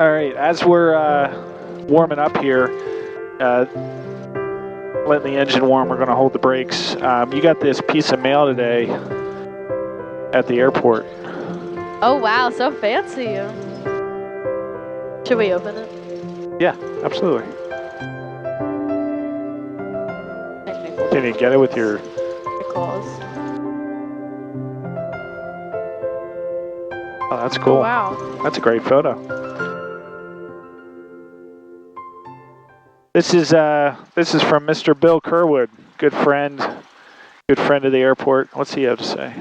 All right, as we're warming up here, letting the engine warm, we're going to hold the brakes. You got this piece of mail today at the airport. Oh, wow, so fancy. Should we open it? Yeah, absolutely. Can you get it with your... claws? Oh, that's cool. Oh, wow. That's a great photo. This is from Mr. Bill Kerwood, good friend of the airport. What's he have to say?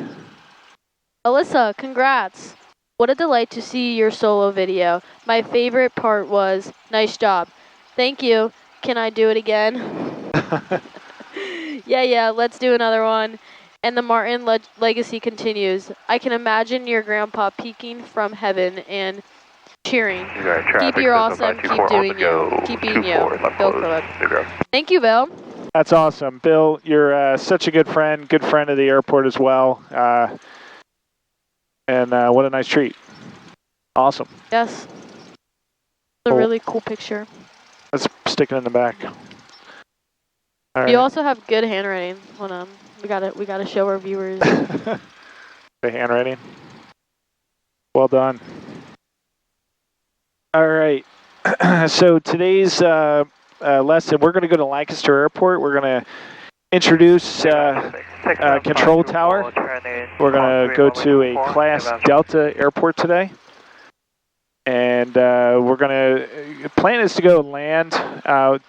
Alyssa, congrats. What a delight to see your solo video. My favorite part was, nice job. Thank you. Can I do it again? Yeah, let's do another one. And the Martin legacy continues. I can imagine your grandpa peeking from heaven and cheering. Keep your awesome, keep doing you. Keep being you. Bill Kerwood. Thank you, Bill. That's awesome. Bill, you're such a good friend of the airport as well. And what a nice treat. Awesome. Yes. It's a really cool picture. Let's stick it in the back. All right. You also have good handwriting. Hold on. We gotta show our viewers. The handwriting. Well done. All right. So today's lesson, we're going to go to Lancaster Airport. We're going to introduce control tower. We're going to go to a Class Delta airport today. And plan is to go land,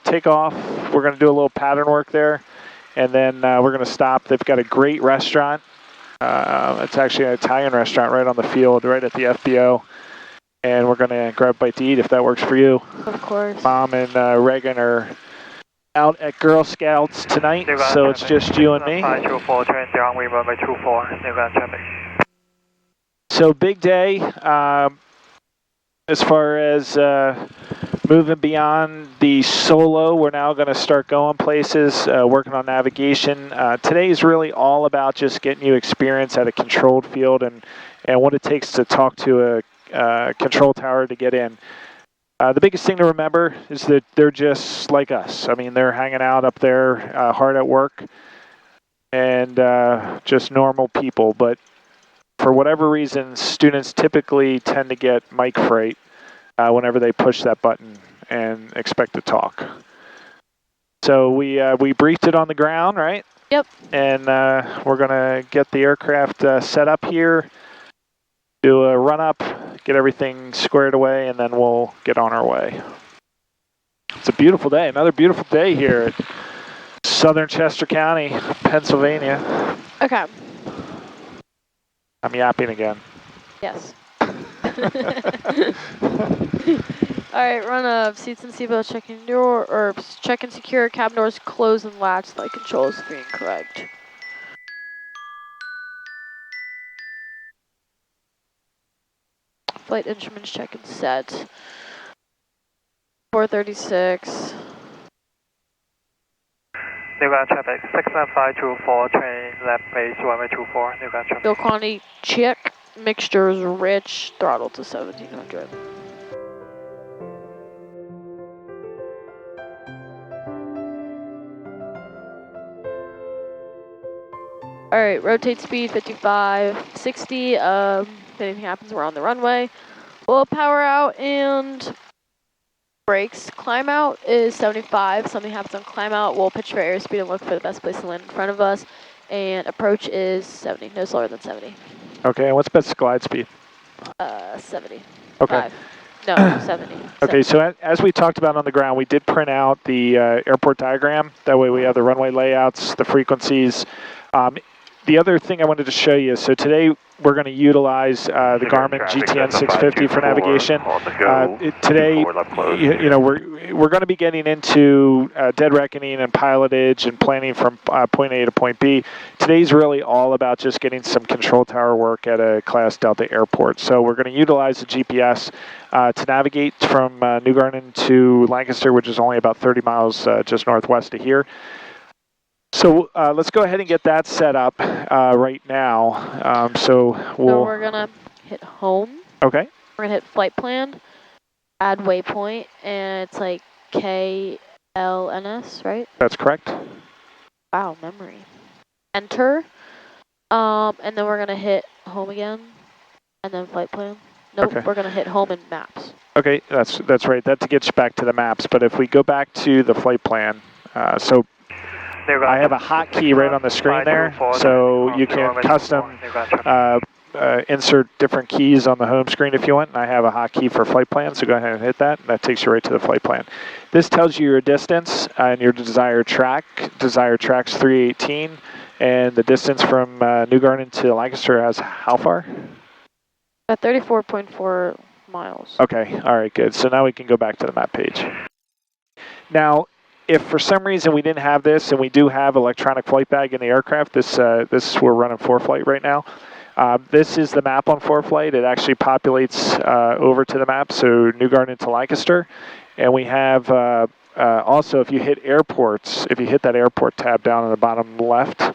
take off. We're going to do a little pattern work there. And then we're going to stop. They've got a great restaurant. It's actually an Italian restaurant right on the field, right at the FBO. And we're going to grab a bite to eat if that works for you. Of course. Mom and Reagan are out at Girl Scouts tonight, so it's just you and me. So big day as far as moving beyond the solo. We're now going to start going places, working on navigation. Today is really all about just getting you experience at a controlled field and what it takes to talk to a control tower to get in. The biggest thing to remember is that they're just like us. I mean, they're hanging out up there, hard at work, and just normal people. But for whatever reason, students typically tend to get mic fright whenever they push that button and expect to talk. So we briefed it on the ground, right? Yep. And we're gonna get the aircraft set up here, do a run up, get everything squared away, and then we'll get on our way. It's a beautiful day, another beautiful day here at Southern Chester County, Pennsylvania. Okay. I'm yapping again. Yes. All right, run up, seats and seatbelts, checking door, or check and secure, cabin doors closed and latched, flight controls screen correct. Flight instruments check and set. 436. Newground traffic, 69524, train left base, runway 24, Newground traffic. Fuel quantity check, mixtures rich, throttle to 1700. All right, rotate speed 55, 60. If anything happens, we're on the runway. We'll power out and brakes. Climb out is 75. Something happens on climb out, we'll pitch for airspeed and look for the best place to land in front of us. And approach is 70, no slower than 70. Okay, and what's best glide speed? 70. Okay. 5. No, 70. Okay, 70. So as we talked about on the ground, we did print out the airport diagram. That way we have the runway layouts, the frequencies. The other thing I wanted to show you, so today we're going to utilize the Garmin GTN 650 for navigation. Today, we're going to be getting into dead reckoning and pilotage and planning from point A to point B. Today's really all about just getting some control tower work at a Class Delta airport. So we're going to utilize the GPS to navigate from New Garden to Lancaster, which is only about 30 miles just northwest of here. So let's go ahead and get that set up right now. So we're going to hit home. Okay. We're going to hit flight plan. add waypoint, and it's like KLNS, right? That's correct. Wow, memory. Enter, and then we're gonna hit home again, and then flight plan. Nope, Okay. we're gonna hit home and maps. Okay, that's right. That gets you back to the maps. But if we go back to the flight plan, so I have a hotkey right on the screen there, so you can custom insert different keys on the home screen if you want. And I have a hotkey for flight plan, so go ahead and hit that, and that takes you right to the flight plan. This tells you your distance and your desired track. Desired track's 318, and the distance from New Garden to Lancaster has how far? At 34.4 miles. Okay, all right, good. So now we can go back to the map page. Now, if for some reason we didn't have this, and we do have electronic flight bag in the aircraft, this we're running ForeFlight right now. This is the map on ForeFlight. It actually populates over to the map, so New Garden to Lancaster. And we have also, if you hit airports, if you hit that airport tab down on the bottom left,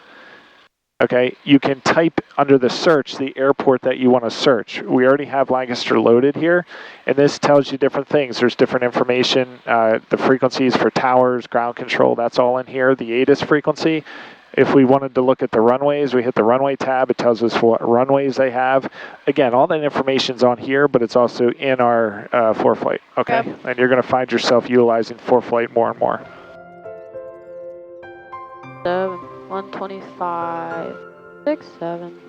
okay, you can type under the search the airport that you want to search. We already have Lancaster loaded here, and this tells you different things. There's different information, the frequencies for towers, ground control, that's all in here, the ATC frequency. If we wanted to look at the runways, we hit the runway tab. It tells us what runways they have. Again, all that information's on here, but it's also in our ForeFlight, okay? Yep. And you're going to find yourself utilizing ForeFlight more and more. 125, 67.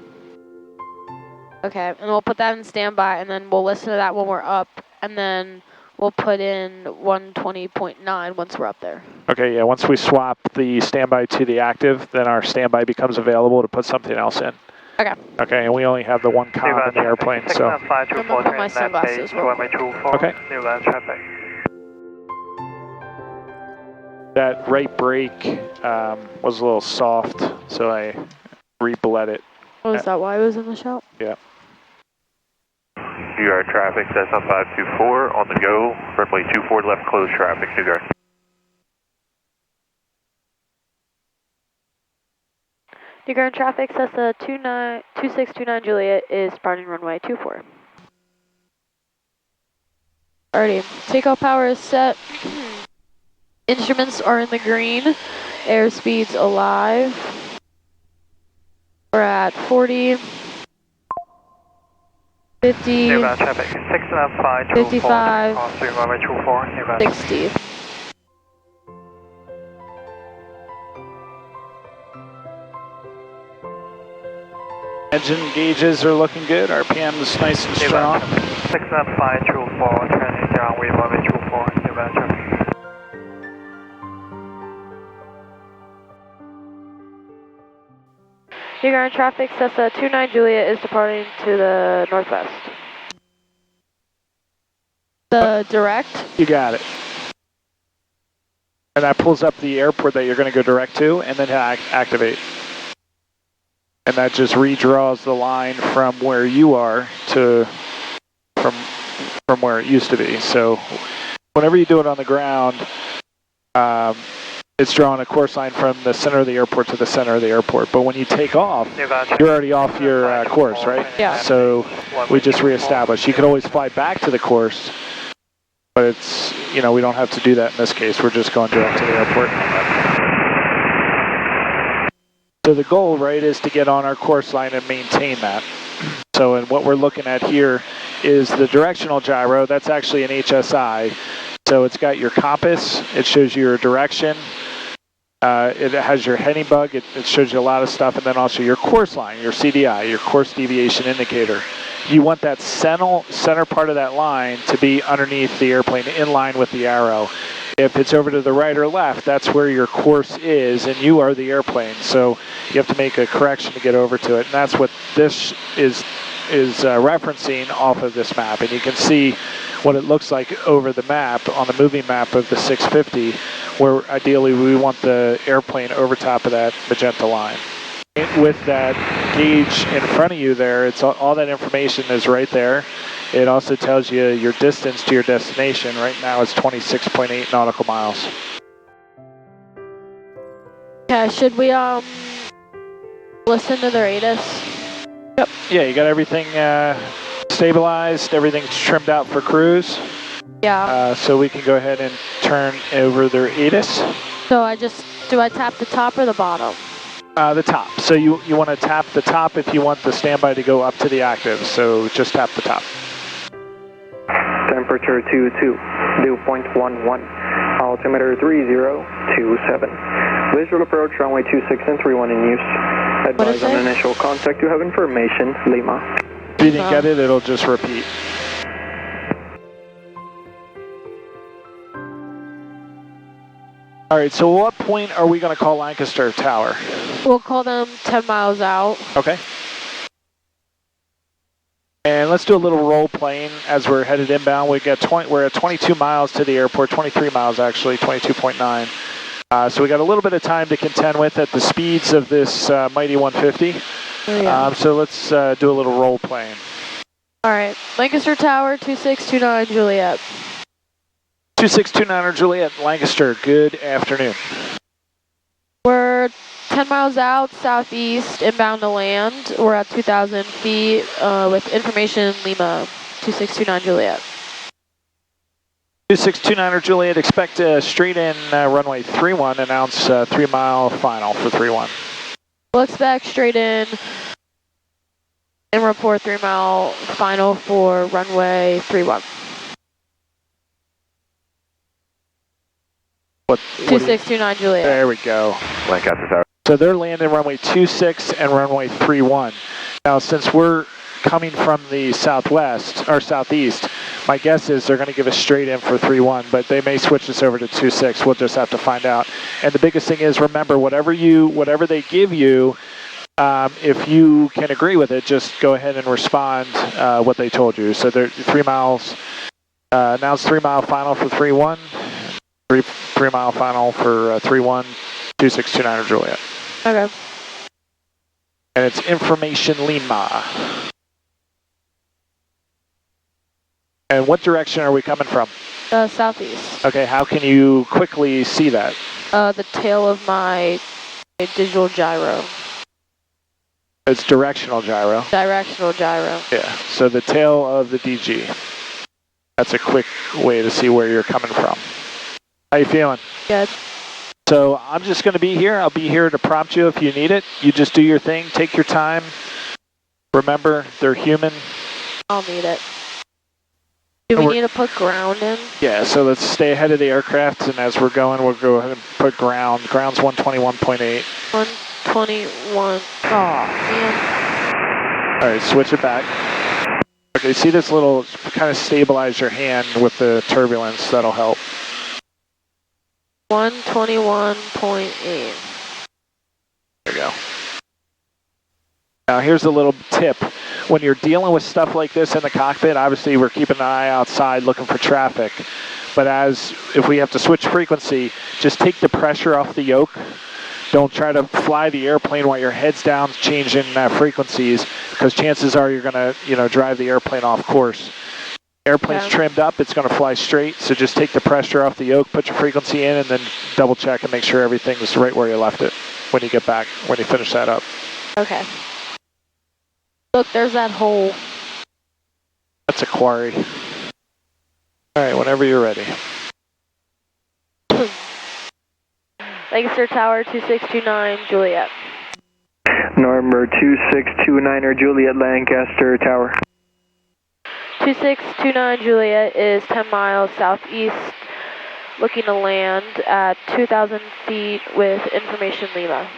Okay, and we'll put that in standby, and then we'll listen to that when we're up, and then we'll put in 120.9 once we're up there. Okay, yeah, once we swap the standby to the active, then our standby becomes available to put something else in. Okay. Okay, and we only have the one comm in the airplane, so. I'm gonna put my sunglasses real quick. Okay. That right brake was a little soft, so I re-bled it. Oh, is that why it was in the shop? Yeah. New York traffic, Cessna 524 on the go, runway 24 left, closed traffic, New York. New York traffic, Cessna 2629 Juliet is departing runway 24. Alrighty, takeoff power is set. Instruments are in the green. Airspeed's alive. We're at 40. 50, 55, 60. Engine gauges are looking good. RPM is nice and strong. 69524, training downwind runway 24, New York traffic. New York traffic, Cessna 29 Juliet is departing to the northwest. The direct? You got it. And that pulls up the airport that you're going to go direct to, and then activate. And that just redraws the line from where you are to from where it used to be. So whenever you do it on the ground, it's drawing a course line from the center of the airport to the center of the airport. But when you take off, you're already off your course, right? Yeah. So we just reestablish. You could always fly back to the course, but it's, you know, we don't have to do that in this case. We're just going direct to the airport. So the goal, right, is to get on our course line and maintain that. So and what we're looking at here is the directional gyro. That's actually an HSI. So it's got your compass. It shows you your direction. It has your heading bug. It shows you a lot of stuff. And then also your course line, your CDI, your course deviation indicator. You want that center part of that line to be underneath the airplane, in line with the arrow. If it's over to the right or left, that's where your course is, and you are the airplane. So you have to make a correction to get over to it. And that's what this is referencing off of this map. And you can see what it looks like over the map, on the moving map of the 650, where ideally we want the airplane over top of that magenta line. With that gauge in front of you there, it's all that information is right there. It also tells you your distance to your destination. Right now it's 26.8 nautical miles. Okay, should we listen to the ATC? Yep. Yeah, you got everything stabilized, everything's trimmed out for cruise. Yeah. So we can go ahead and turn over their ATIS. So do I tap the top or the bottom? The top. So you want to tap the top if you want the standby to go up to the active. So just tap the top. Temperature 22, dew point 11, altimeter 3027. Visual approach runway 26 and 31 in use. Advise on initial contact to have information, Lima. If you didn't get it, it'll just repeat. All right, so what point are we going to call Lancaster Tower? We'll call them 10 miles out. Okay. And let's do a little role playing as we're headed inbound. We're at 22 miles to the airport, 23 miles actually, 22.9. So we got a little bit of time to contend with at the speeds of this mighty 150. Oh, yeah. So let's do a little role playing. All right, Lancaster Tower, 2629 Juliet. 2629 Juliet, Lancaster, good afternoon. We're 10 miles out, southeast, inbound to land. We're at 2,000 feet with information Lima, 2629 Juliet. 2629 Juliet, expect a straight in runway 31, announce 3 mile final for 31. We'll expect straight in and report 3 mile final for runway 31. What 2629 Juliet. There we go. Lancaster Tower. So they're landing runway 26 and runway 31. Now, since we're coming from the southwest or southeast, my guess is they're going to give us straight in for 31, but they may switch us over to 26. We'll just have to find out. And the biggest thing is, remember, whatever they give you, if you can agree with it, just go ahead and respond what they told you. So they're 3 miles. Now it's 3 mile final for 31. 3 mile final for 31, 2629 Juliet. Okay. And it's information Lima. And what direction are we coming from? Southeast. Okay, how can you quickly see that? The tail of my digital gyro. It's directional gyro. Directional gyro. Yeah, so the tail of the DG. That's a quick way to see where you're coming from. How you feeling? Good. So I'm just going to be here. I'll be here to prompt you if you need it. You just do your thing. Take your time. Remember, they're human. I'll need it. Do we need to put ground in? Yeah, so let's stay ahead of the aircraft, and as we're going, we'll go ahead and put ground. Ground's 121.8. 121. Oh, man. All right, switch it back. Okay, see this little, kind of stabilize your hand with the turbulence. That'll help. 121.8. There you go. Now here's a little tip. When you're dealing with stuff like this in the cockpit, obviously we're keeping an eye outside looking for traffic. But if we have to switch frequency, just take the pressure off the yoke. Don't try to fly the airplane while your head's down changing frequencies, because chances are you're going to drive the airplane off course. Airplane's trimmed up, it's going to fly straight, so just take the pressure off the yoke, put your frequency in, and then double check and make sure everything's right where you left it when you get back, when you finish that up. Okay. Look, there's that hole. That's a quarry. All right, whenever you're ready. Lancaster Tower, 2629 Juliet. November 2629 Juliet, Lancaster Tower. 2629 Juliet is 10 miles southeast, looking to land at 2,000 feet with information Lima.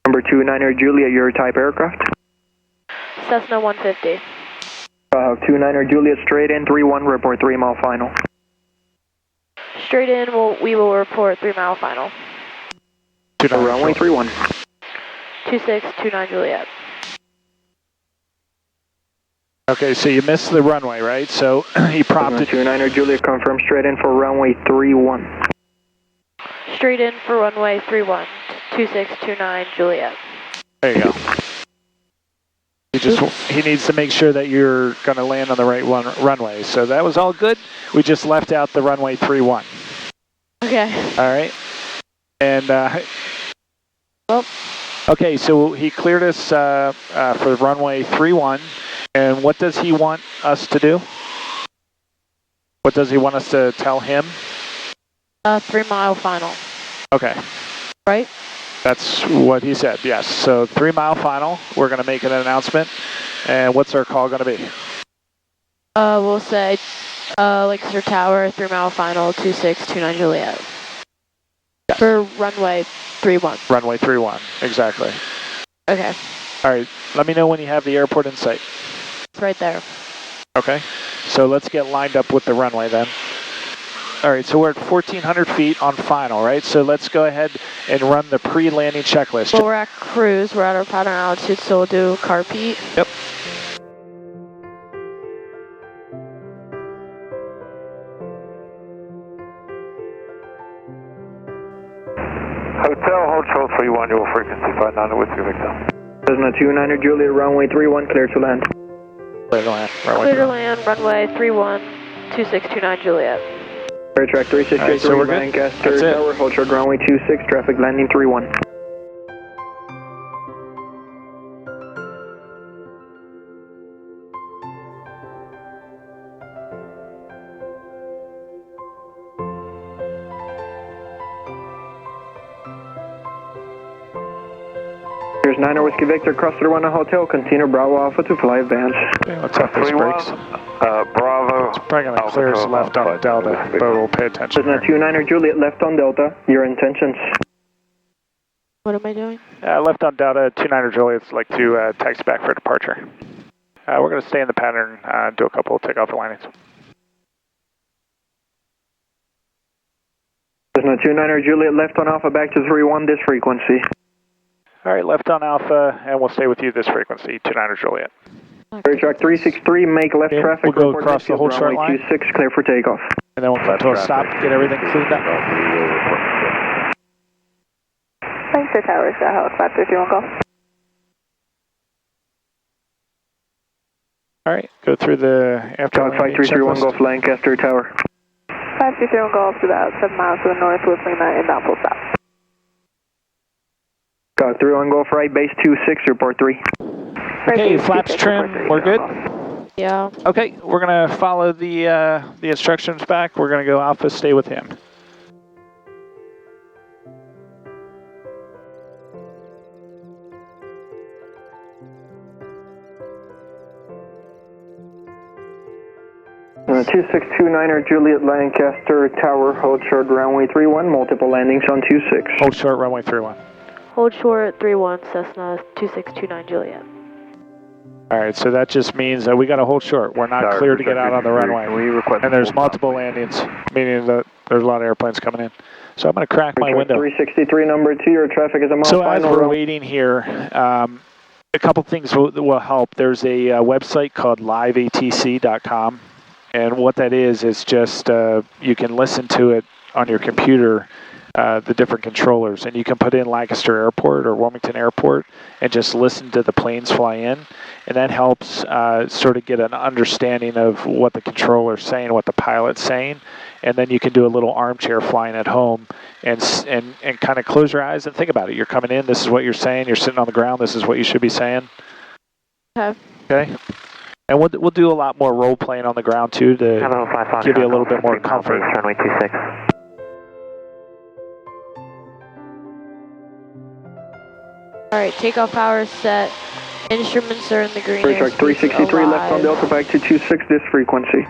Number 29 Juliet, your type aircraft? Cessna 150. 29 Juliet, straight in, 31, report 3 mile final. Straight in, we will report 3 mile final. Runway 31. 2629 Juliet. Okay, so you missed the runway, right? So he prompted. 29 Juliet, confirm straight in for runway 31. Straight in for runway 31, 2629 Juliet. There you go. He needs to make sure that you're going to land on the right runway. So that was all good. We just left out the runway 31. Okay. All right. And well. Okay, so he cleared us for runway 31. And what does he want us to do? What does he want us to tell him? 3 mile final. Okay. Right? That's what he said, yes. So 3 mile final, we're going to make an announcement. And what's our call going to be? We'll say Lancaster Tower, 3 mile final, 2629 Juliet. Yeah. For runway 31. Runway 31, exactly. Okay. All right, let me know when you have the airport in sight. It's right there. Okay, so let's get lined up with the runway then. All right, so we're at 1,400 feet on final, right? So let's go ahead and run the pre-landing checklist. Well, we're at cruise, we're at our pattern altitude, so we'll do carpet. Yep. Hotel, hold short 31, your frequency 59 with you, Victor. Cessna 29er Juliet, runway 31, clear to land. Clear to land. Clear to land, runway 31, 2629 Juliet. Air track 363, right, so we're good? Lancaster That's it. Tower, hold short runway 26, traffic landing 31. Here's 9er Whiskey Victor, cross 31 Hotel, continue Bravo Alpha to fly advance. Okay, let's off these brakes. Bravo. It's probably going to clear us left on Delta, but we'll pay attention. Cessna Here. 29er Juliet, left on Delta, your intentions. What am I doing? Left on Delta, 29er Juliet's like to taxi back for departure. We're going to stay in the pattern, do a couple of takeoff and landings. Cessna 29er Juliet, left on Alpha, back to 31, this frequency. All right, left on Alpha, and we'll stay with you this frequency, 29er Juliet. Air track 363, make left Okay, traffic. we'll go report across the midfield, whole short runway line. 26, clear for takeoff. And then we'll come to a stop, get everything cleaned up. Lancaster Tower, South, 531 Golf. All right, go through the after Talk 5331 checklist. Golf, Lancaster Tower. 531 Golf to about 7 miles to the north with Lima inbound full stop. Talk 31 Golf right, base 26, report 3. Okay, flaps trim, we're good? Yeah. Okay, we're going to follow the instructions back. We're going to go Alpha, stay with him. Uh, 2629er Juliet Lancaster Tower, hold short runway 31, multiple landings on 26. Hold short, runway 31. Hold short, 31, Cessna 2629 Juliet. All right, so that just means that we got to hold short. We're not clear to get out on the runway. And there's multiple landings, meaning that there's a lot of airplanes coming in. So I'm going to crack my window. 363, number 2, your traffic is a mile So final. as we're waiting here, a couple things will help. There's a website called liveatc.com. And what that is just you can listen to it on your computer, the different controllers. And you can put in Lancaster Airport or Wilmington Airport and just listen to the planes fly in. And that helps sort of get an understanding of what the controller's saying, what the pilot's saying. And then you can do a little armchair flying at home and kind of close your eyes and think about it. You're coming in, this is what you're saying. You're sitting on the ground, this is what you should be saying. Okay. Okay? And we'll do a lot more role playing on the ground too to give you a little bit more comfort. Runway 26. Alright, takeoff power is set. Instruments are in the green. Air track 363, left on Delta, back to 26, this frequency.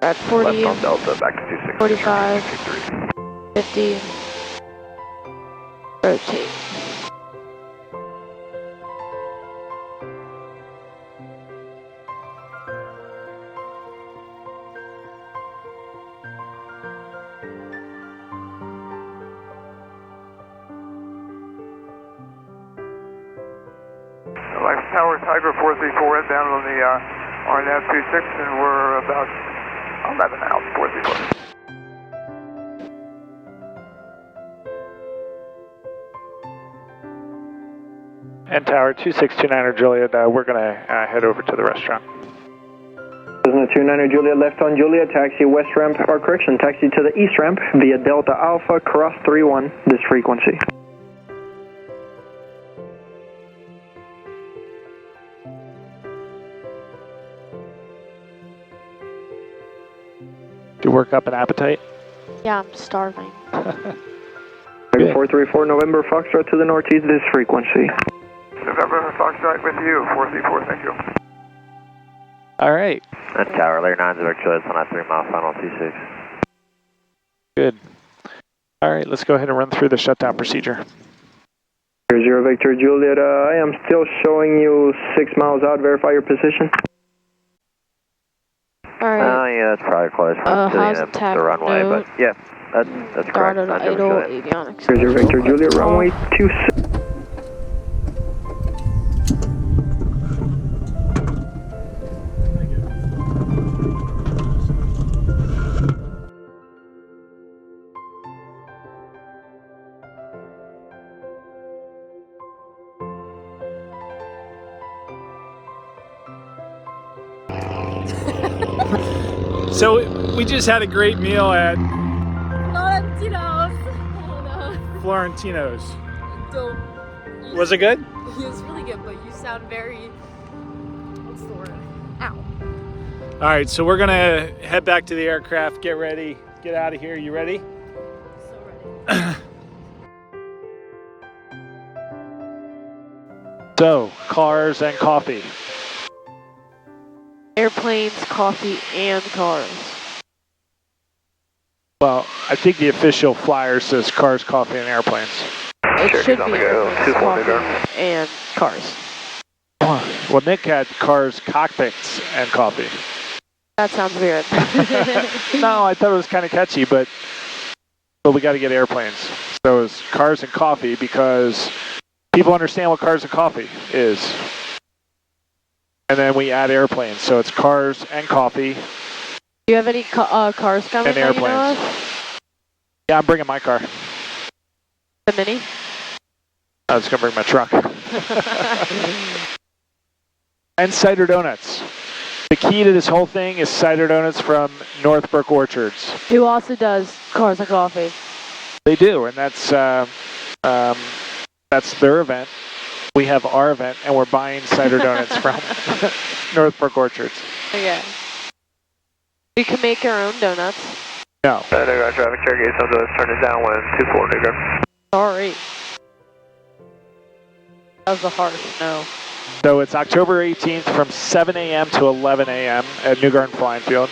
At 40, Left on Delta, back to 26. 45, 50, rotate. Life Tower, Tiger 434 down on the RNAV 26, and we're about 11 out, 434. And Tower 2629er Juliet, we're going to head over to the restaurant. Cessna 29er Juliet, left on Juliet, taxi west ramp, or correction, taxi to the east ramp via Delta Alpha, cross 31, this frequency. To work up an appetite? Yeah, I'm starving. 434 November Foxtrot to the northeast, this frequency. November Foxtrot with you, 434, thank you. All right. And Tower, layer 9's Victor, it's on that 3 mile final T6. Good. All right, let's go ahead and run through the shutdown procedure. 0 Victor Juliet, I am still showing you 6 miles out, verify your position. Alright. Yeah, that's probably close to the runway, note. but yeah, that's correct. Started idle avionics. 0 Victor Juliet, runway 26. So we just had a great meal at Florentino's. Dope. Was it good? It was really good, but you sound very, what's the word? Ow. All right, so we're gonna head back to the aircraft, get ready, get out of here. You ready? So ready. So, cars and coffee. Airplanes, coffee, and cars. Well, I think the official flyer says cars, coffee, and airplanes. It should be airplanes, 2-4 coffee, Nigger. and cars. Well, Nick had cars, cockpits, and coffee. That sounds weird. No, I thought it was kind of catchy, but we got to get airplanes. So it's cars and coffee because people understand what cars and coffee is. And then we add airplanes, so it's cars and coffee. Do you have any cars coming And that you know airplanes. of? Yeah, I'm bringing my car. The Mini? I was going to bring my truck. And cider donuts. The key to this whole thing is cider donuts from Northbrook Orchards. Who also does cars and coffee? They do, and that's their event. We have our event, and we're buying cider donuts from Northbrook Orchards. Okay. We can make our own donuts. No. Nigger, traffic check, gate southwest, turn it downwind, 2-4 Nigger. Sorry. That was a harsh no. So it's October 18th from 7 a.m. to 11 a.m. at New Garden Flying Field.